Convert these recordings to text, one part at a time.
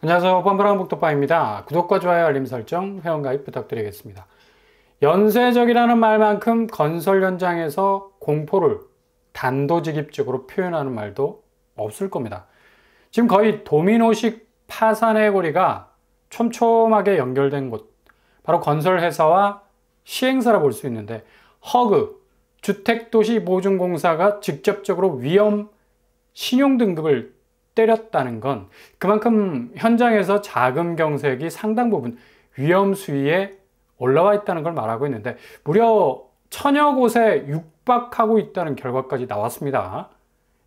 안녕하세요. 뻔뻔한 북토파입니다. 구독과 좋아요, 알림 설정, 회원가입 부탁드리겠습니다. 연쇄적이라는 말만큼 건설 현장에서 공포를 단도직입적으로 표현하는 말도 없을 겁니다. 지금 거의 도미노식 파산의 고리가 촘촘하게 연결된 곳, 바로 건설회사와 시행사라 볼 수 있는데, 허그, 주택도시보증공사가 직접적으로 위험 신용등급을 때렸다는 건 그만큼 현장에서 자금 경색이 상당 부분 위험 수위에 올라와 있다는 걸 말하고 있는데, 무려 천여 곳에 육박하고 있다는 결과까지 나왔습니다.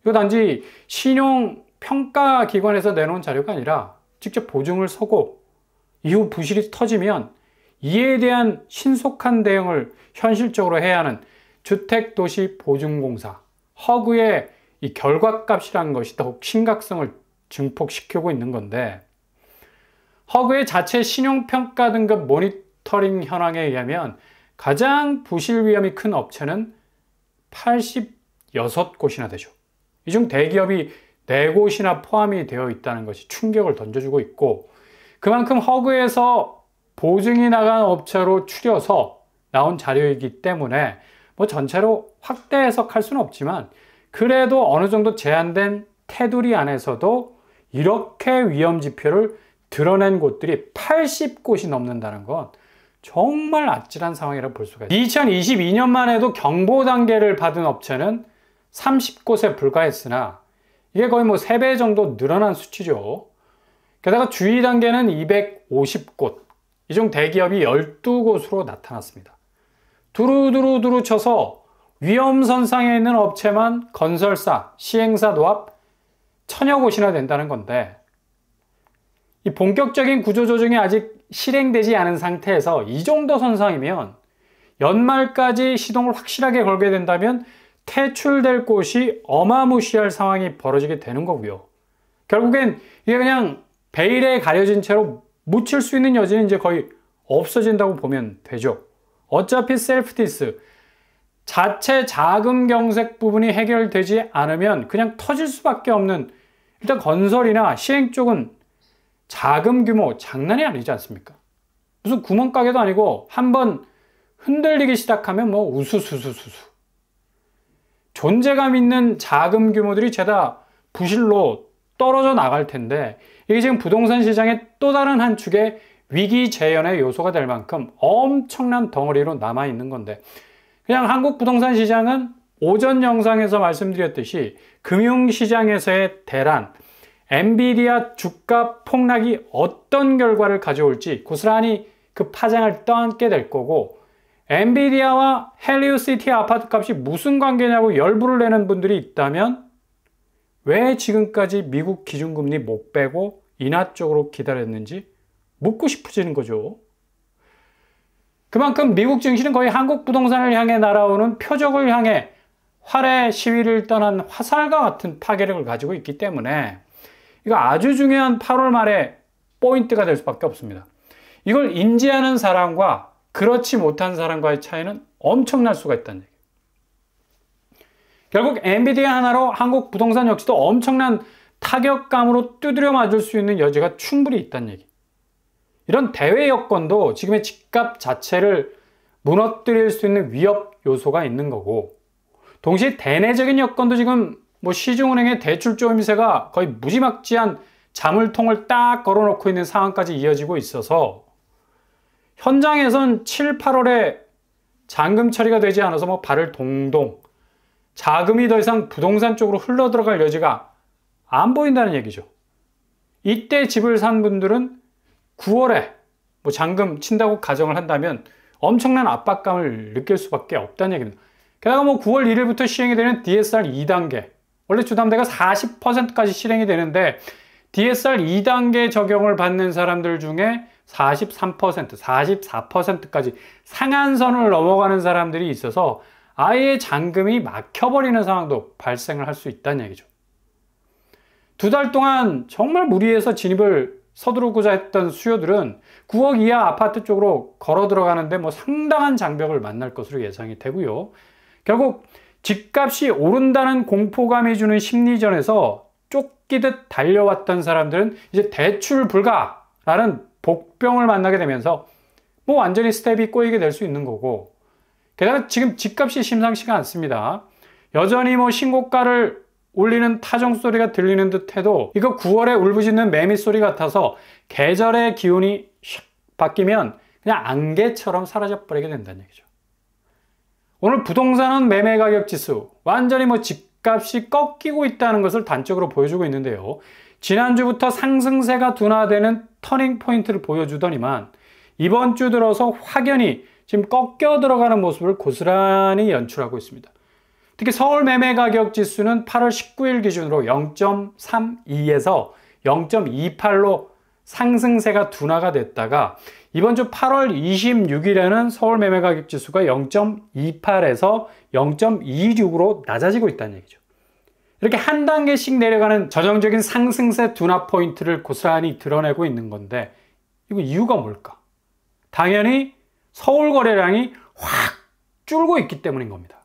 이거 단지 신용평가기관에서 내놓은 자료가 아니라 직접 보증을 서고 이후 부실이 터지면 이에 대한 신속한 대응을 현실적으로 해야 하는 주택도시보증공사 허그의 이 결과값이라는 것이 더욱 심각성을 증폭시키고 있는 건데, 허그의 자체 신용평가 등급 모니터링 현황에 의하면 가장 부실 위험이 큰 업체는 86곳이나 되죠. 이 중 대기업이 4곳이나 포함이 되어 있다는 것이 충격을 던져주고 있고, 그만큼 허그에서 보증이 나간 업체로 추려서 나온 자료이기 때문에 전체로 확대 해석할 수는 없지만, 그래도 어느 정도 제한된 테두리 안에서도 이렇게 위험 지표를 드러낸 곳들이 80곳이 넘는다는 건 정말 아찔한 상황이라고 볼 수가 있습니다. 2022년만 해도 경보 단계를 받은 업체는 30곳에 불과했으나 이게 거의 3배 정도 늘어난 수치죠. 게다가 주의 단계는 250곳, 이 중 대기업이 12곳으로 나타났습니다. 두루두루 쳐서 위험선상에 있는 업체만 건설사, 시행사 도합 천여 곳이나 된다는 건데, 이 본격적인 구조조정이 아직 실행되지 않은 상태에서 이 정도 선상이면 연말까지 시동을 확실하게 걸게 된다면 퇴출될 곳이 어마무시할 상황이 벌어지게 되는 거고요. 결국엔 이게 그냥 베일에 가려진 채로 묻힐 수 있는 여지는 이제 거의 없어진다고 보면 되죠. 어차피 셀프디스, 자체 자금 경색 부분이 해결되지 않으면 그냥 터질 수밖에 없는, 일단 건설이나 시행 쪽은 자금 규모 장난이 아니지 않습니까? 무슨 구멍가게도 아니고 한번 흔들리기 시작하면 우수수수수수. 존재감 있는 자금 규모들이 죄다 부실로 떨어져 나갈 텐데, 이게 지금 부동산 시장의 또 다른 한 축의 위기 재현의 요소가 될 만큼 엄청난 덩어리로 남아있는 건데, 그냥 한국 부동산 시장은 오전 영상에서 말씀드렸듯이 금융시장에서의 대란, 엔비디아 주가 폭락이 어떤 결과를 가져올지 고스란히 그 파장을 떠안게 될 거고, 엔비디아와 헬리오시티 아파트 값이 무슨 관계냐고 열불을 내는 분들이 있다면 왜 지금까지 미국 기준금리 못 빼고 인하 쪽으로 기다렸는지 묻고 싶어지는 거죠. 그만큼 미국 증시는 거의 한국 부동산을 향해 날아오는 표적을 향해 활의 시위를 떠난 화살과 같은 파괴력을 가지고 있기 때문에 이거 아주 중요한 8월 말에 포인트가 될 수밖에 없습니다. 이걸 인지하는 사람과 그렇지 못한 사람과의 차이는 엄청날 수가 있다는 얘기예요. 결국 엔비디아 하나로 한국 부동산 역시도 엄청난 타격감으로 두드려 맞을 수 있는 여지가 충분히 있다는 얘기. 이런 대외 여건도 지금의 집값 자체를 무너뜨릴 수 있는 위협 요소가 있는 거고, 동시에 대내적인 여건도 지금 시중은행의 대출 조임세가 거의 무지막지한 자물통을 딱 걸어놓고 있는 상황까지 이어지고 있어서 현장에선 7, 8월에 잔금 처리가 되지 않아서 발을 동동, 자금이 더 이상 부동산 쪽으로 흘러들어갈 여지가 안 보인다는 얘기죠. 이때 집을 산 분들은 9월에 잔금 친다고 가정을 한다면 엄청난 압박감을 느낄 수밖에 없다는 얘기입니다. 게다가 9월 1일부터 시행이 되는 DSR 2단계, 원래 주담대가 40%까지 실행이 되는데 DSR 2단계 적용을 받는 사람들 중에 43%, 44%까지 상한선을 넘어가는 사람들이 있어서 아예 잔금이 막혀버리는 상황도 발생을 할 수 있다는 얘기죠. 2달 동안 정말 무리해서 진입을 서두르고자 했던 수요들은 9억 이하 아파트 쪽으로 걸어 들어가는데 상당한 장벽을 만날 것으로 예상이 되고요. 결국 집값이 오른다는 공포감이 주는 심리전에서 쫓기듯 달려왔던 사람들은 이제 대출 불가라는 복병을 만나게 되면서 뭐 완전히 스텝이 꼬이게 될 수 있는 거고, 게다가 지금 집값이 심상치가 않습니다. 여전히 뭐 신고가를 올리는 타종 소리가 들리는 듯 해도 이거 9월에 울부짖는 매미 소리 같아서 계절의 기운이 샥 바뀌면 그냥 안개처럼 사라져 버리게 된다는 얘기죠. 오늘 부동산은 매매 가격 지수 완전히 뭐 집값이 꺾이고 있다는 것을 단적으로 보여주고 있는데요. 지난주부터 상승세가 둔화되는 터닝 포인트를 보여주더니만 이번 주 들어서 확연히 지금 꺾여 들어가는 모습을 고스란히 연출하고 있습니다. 특히 서울 매매 가격 지수는 8월 19일 기준으로 0.32에서 0.28로 상승세가 둔화가 됐다가 이번 주 8월 26일에는 서울 매매 가격 지수가 0.28에서 0.26으로 낮아지고 있다는 얘기죠. 이렇게 한 단계씩 내려가는 전형적인 상승세 둔화 포인트를 고스란히 드러내고 있는 건데, 이거 이유가 뭘까? 당연히 서울 거래량이 확 줄고 있기 때문인 겁니다.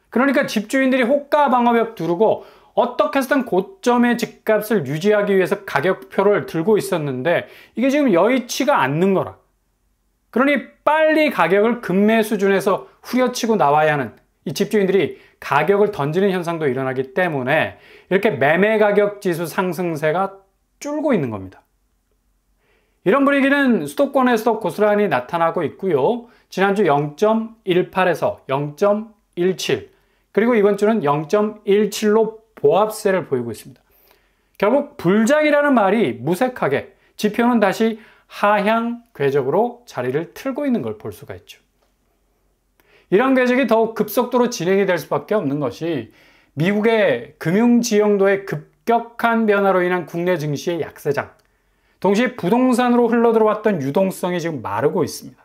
그러니까 집주인들이 호가 방어벽 두르고 어떻게 해서든 고점의 집값을 유지하기 위해서 가격표를 들고 있었는데 이게 지금 여의치가 않는 거라. 그러니 빨리 가격을 급매 수준에서 후려치고 나와야 하는 이 집주인들이 가격을 던지는 현상도 일어나기 때문에 이렇게 매매 가격 지수 상승세가 줄고 있는 겁니다. 이런 분위기는 수도권에서도 고스란히 나타나고 있고요. 지난주 0.18에서 0.17 그리고 이번 주는 0.17로 보합세를 보이고 있습니다. 결국 불장이라는 말이 무색하게 지표는 다시 하향 궤적으로 자리를 틀고 있는 걸 볼 수가 있죠. 이런 궤적이 더욱 급속도로 진행이 될 수밖에 없는 것이 미국의 금융지형도의 급격한 변화로 인한 국내 증시의 약세장, 동시에 부동산으로 흘러들어왔던 유동성이 지금 마르고 있습니다.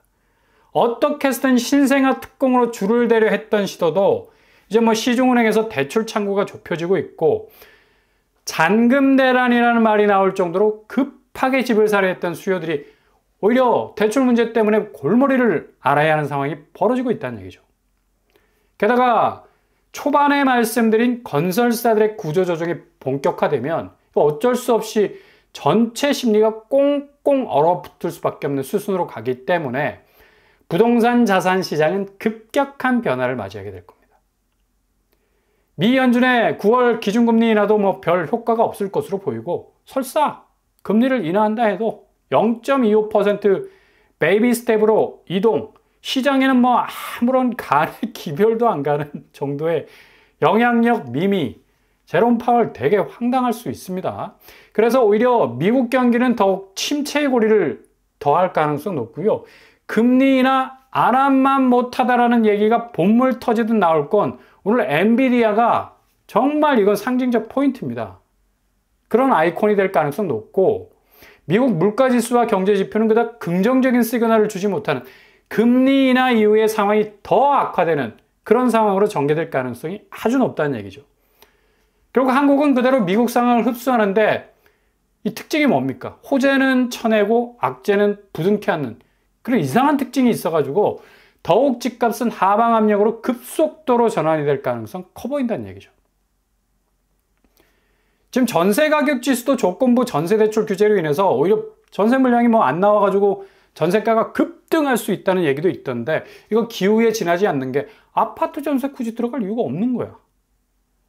어떻게 해서든 신생아 특공으로 줄을 대려 했던 시도도 이제 뭐 시중은행에서 대출 창구가 좁혀지고 있고, 잔금 대란이라는 말이 나올 정도로 급하게 집을 사려 했던 수요들이 오히려 대출 문제 때문에 골머리를 앓아야 하는 상황이 벌어지고 있다는 얘기죠. 게다가 초반에 말씀드린 건설사들의 구조조정이 본격화되면 어쩔 수 없이 전체 심리가 꽁꽁 얼어붙을 수밖에 없는 수순으로 가기 때문에 부동산 자산 시장은 급격한 변화를 맞이하게 될 겁니다. 미 연준의 9월 기준금리 인하도 뭐 별 효과가 없을 것으로 보이고, 설사 금리를 인하한다 해도 0.25% 베이비 스텝으로 이동, 시장에는 뭐 아무런 간의 기별도 안 가는 정도의 영향력 미미, 제롬 파월 되게 황당할 수 있습니다. 그래서 오히려 미국 경기는 더욱 침체의 고리를 더할 가능성이 높고요. 금리 인하 안 함만 못하다라는 얘기가 본물 터지듯 나올 건 오늘 엔비디아가 정말 이건 상징적 포인트입니다. 그런 아이콘이 될 가능성이 높고, 미국 물가지수와 경제지표는 그닥 긍정적인 시그널을 주지 못하는 금리 인하 이후의 상황이 더 악화되는 그런 상황으로 전개될 가능성이 아주 높다는 얘기죠. 결국 한국은 그대로 미국 상황을 흡수하는데 이 특징이 뭡니까? 호재는 쳐내고 악재는 부둥켜 안는 그런 이상한 특징이 있어가지고 더욱 집값은 하방 압력으로 급속도로 전환이 될 가능성 커 보인다는 얘기죠. 지금 전세 가격 지수도 조건부 전세 대출 규제로 인해서 오히려 전세 물량이 뭐 안 나와가지고 전세가가 급등할 수 있다는 얘기도 있던데, 이거 기후에 지나지 않는 게 아파트 전세 굳이 들어갈 이유가 없는 거야.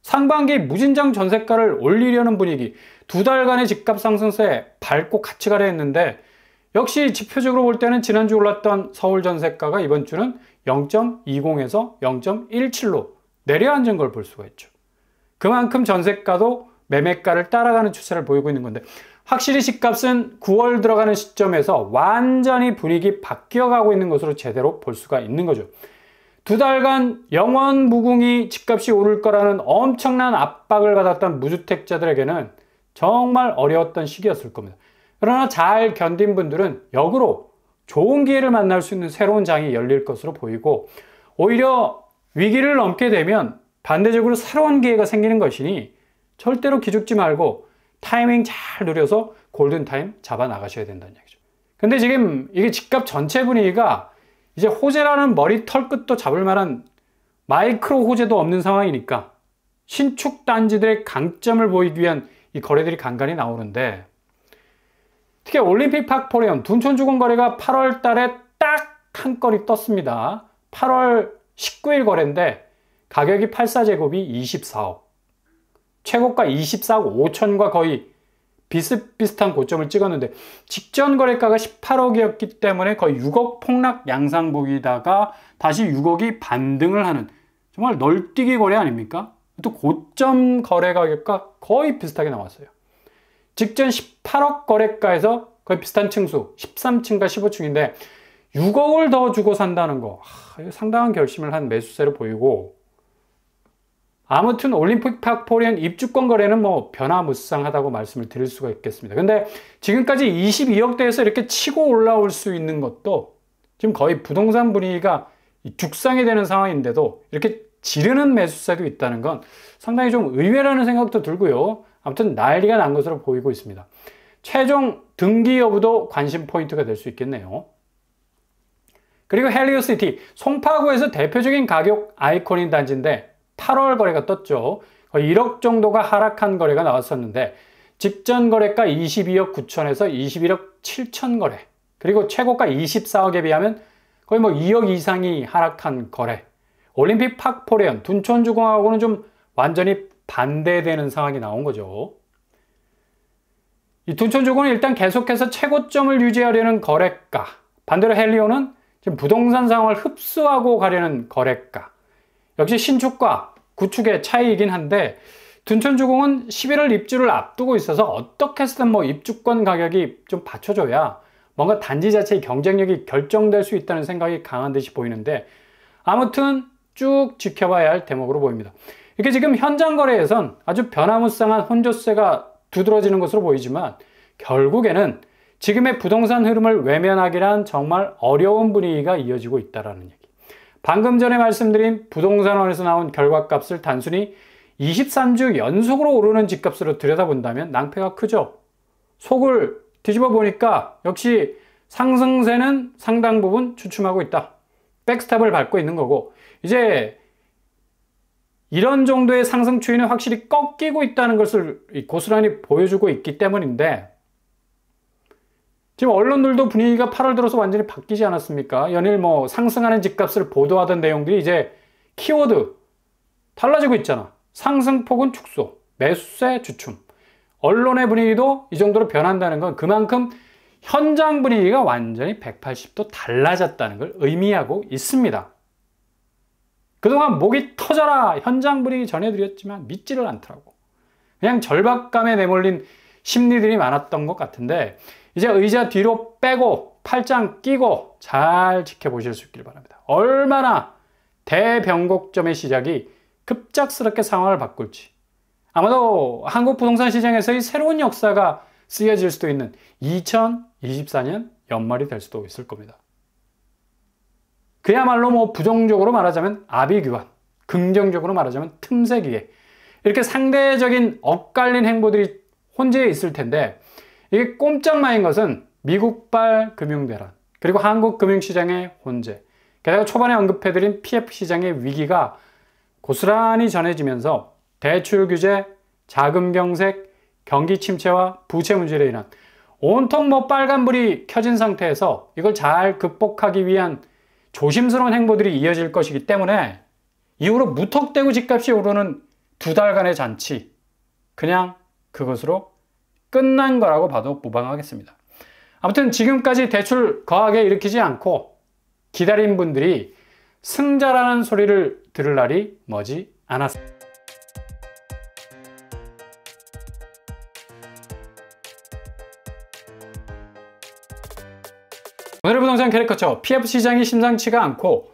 상반기 무진장 전세가를 올리려는 분위기, 2달간의 집값 상승세에 밟고 같이 가려 했는데, 역시 지표적으로 볼 때는 지난주 올랐던 서울 전세가가 이번 주는 0.20에서 0.17로 내려앉은 걸 볼 수가 있죠. 그만큼 전세가도 매매가를 따라가는 추세를 보이고 있는 건데, 확실히 집값은 9월 들어가는 시점에서 완전히 분위기 바뀌어가고 있는 것으로 제대로 볼 수가 있는 거죠. 2달간 영원 무궁히 집값이 오를 거라는 엄청난 압박을 받았던 무주택자들에게는 정말 어려웠던 시기였을 겁니다. 그러나 잘 견딘 분들은 역으로 좋은 기회를 만날 수 있는 새로운 장이 열릴 것으로 보이고, 오히려 위기를 넘게 되면 반대적으로 새로운 기회가 생기는 것이니 절대로 기죽지 말고 타이밍 잘 누려서 골든타임 잡아 나가셔야 된다는 얘기죠. 근데 지금 이게 집값 전체 분위기가 이제 호재라는 머리 털끝도 잡을 만한 마이크로 호재도 없는 상황이니까 신축 단지들의 강점을 보이기 위한 이 거래들이 간간히 나오는데, 특히 올림픽파크 포레온 둔촌주공 거래가 8월 달에 딱 한 건이 떴습니다. 8월 19일 거래인데 가격이 84제곱이 24억, 최고가 24억 5천과 거의 비슷비슷한 고점을 찍었는데, 직전 거래가가 18억이었기 때문에 거의 6억 폭락 양상복이다가 다시 6억이 반등을 하는 정말 널뛰기 거래 아닙니까? 또 고점 거래 가격과 거의 비슷하게 나왔어요. 직전 18억 거래가에서 거의 비슷한 층수 13층과 15층인데 6억을 더 주고 산다는 거, 상당한 결심을 한 매수세로 보이고, 아무튼 올림픽파크 포레온 입주권 거래는 뭐 변화무쌍하다고 말씀을 드릴 수가 있겠습니다. 근데 지금까지 22억대에서 이렇게 치고 올라올 수 있는 것도 지금 거의 부동산 분위기가 죽상이 되는 상황인데도 이렇게 지르는 매수세도 있다는 건 상당히 좀 의외라는 생각도 들고요. 아무튼 난리가 난 것으로 보이고 있습니다. 최종 등기 여부도 관심 포인트가 될 수 있겠네요. 그리고 헬리오시티, 송파구에서 대표적인 가격 아이콘인 단지인데 8월 거래가 떴죠. 거의 1억 정도가 하락한 거래가 나왔었는데, 직전 거래가 22억 9천에서 21억 7천 거래, 그리고 최고가 24억에 비하면 거의 뭐 2억 이상이 하락한 거래. 올림픽파크 포레온 둔촌주공하고는 좀 완전히 반대되는 상황이 나온 거죠. 이 둔촌주공은 일단 계속해서 최고점을 유지하려는 거래가, 반대로 헬리오는 지금 부동산 상황을 흡수하고 가려는 거래가. 역시 신축과 구축의 차이이긴 한데, 둔촌주공은 11월 입주를 앞두고 있어서 어떻게 해서든 뭐 입주권 가격이 좀 받쳐줘야 뭔가 단지 자체의 경쟁력이 결정될 수 있다는 생각이 강한 듯이 보이는데, 아무튼 쭉 지켜봐야 할 대목으로 보입니다. 이게 지금 현장 거래에선 아주 변화무쌍한 혼조세가 두드러지는 것으로 보이지만, 결국에는 지금의 부동산 흐름을 외면하기란 정말 어려운 분위기가 이어지고 있다는 얘기. 방금 전에 말씀드린 부동산원에서 나온 결과값을 단순히 23주 연속으로 오르는 집값으로 들여다본다면 낭패가 크죠. 속을 뒤집어 보니까 역시 상승세는 상당 부분 주춤하고 있다. 백스탑을 밟고 있는 거고, 이제 이런 정도의 상승 추이는 확실히 꺾이고 있다는 것을 고스란히 보여주고 있기 때문인데, 지금 언론들도 분위기가 8월 들어서 완전히 바뀌지 않았습니까? 연일 뭐 상승하는 집값을 보도하던 내용들이 이제 키워드 달라지고 있잖아. 상승폭은 축소, 매수세 주춤. 언론의 분위기도 이 정도로 변한다는 건 그만큼 현장 분위기가 완전히 180도 달라졌다는 걸 의미하고 있습니다. 그동안 목이 터져라 현장 분위기 전해드렸지만 믿지를 않더라고. 그냥 절박감에 내몰린 심리들이 많았던 것 같은데, 이제 의자 뒤로 빼고 팔짱 끼고 잘 지켜보실 수 있길 바랍니다. 얼마나 대변곡점의 시작이 급작스럽게 상황을 바꿀지, 아마도 한국 부동산 시장에서의 새로운 역사가 쓰여질 수도 있는 2024년 연말이 될 수도 있을 겁니다. 그야말로 뭐 부정적으로 말하자면 아비규환, 긍정적으로 말하자면 틈새 기회, 이렇게 상대적인 엇갈린 행보들이 혼재해 있을 텐데, 이게 꼼짝마인 것은 미국발 금융대란, 그리고 한국 금융시장의 혼재, 게다가 초반에 언급해드린 PF 시장의 위기가 고스란히 전해지면서 대출 규제, 자금 경색, 경기 침체와 부채 문제로 인한 온통 뭐 빨간불이 켜진 상태에서 이걸 잘 극복하기 위한 조심스러운 행보들이 이어질 것이기 때문에, 이후로 무턱대고 집값이 오르는 두 달간의 잔치, 그냥 그것으로 끝난 거라고 봐도 무방하겠습니다. 아무튼 지금까지 대출 거하게 일으키지 않고 기다린 분들이 승자라는 소리를 들을 날이 머지 않았습니다. 오늘의 부동산 캐리커처, PF 시장이 심상치가 않고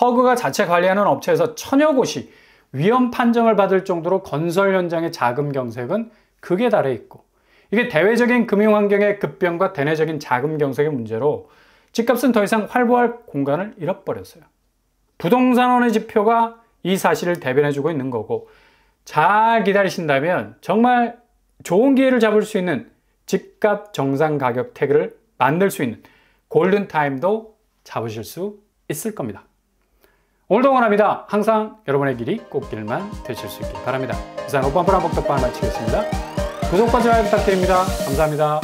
허그가 자체 관리하는 업체에서 천여 곳이 위험 판정을 받을 정도로 건설 현장의 자금 경색은 극에 달해 있고, 이게 대외적인 금융 환경의 급변과 대내적인 자금 경색의 문제로 집값은 더 이상 활보할 공간을 잃어버렸어요. 부동산원의 지표가 이 사실을 대변해주고 있는 거고, 잘 기다리신다면 정말 좋은 기회를 잡을 수 있는 집값 정상 가격 태그를 만들 수 있는 골든타임도 잡으실 수 있을 겁니다. 오늘도 응원합니다. 항상 여러분의 길이 꽃길만 되실 수 있길 바랍니다. 이상 오빠브라 먹덕방 마치겠습니다. 구독과 좋아요 부탁드립니다. 감사합니다.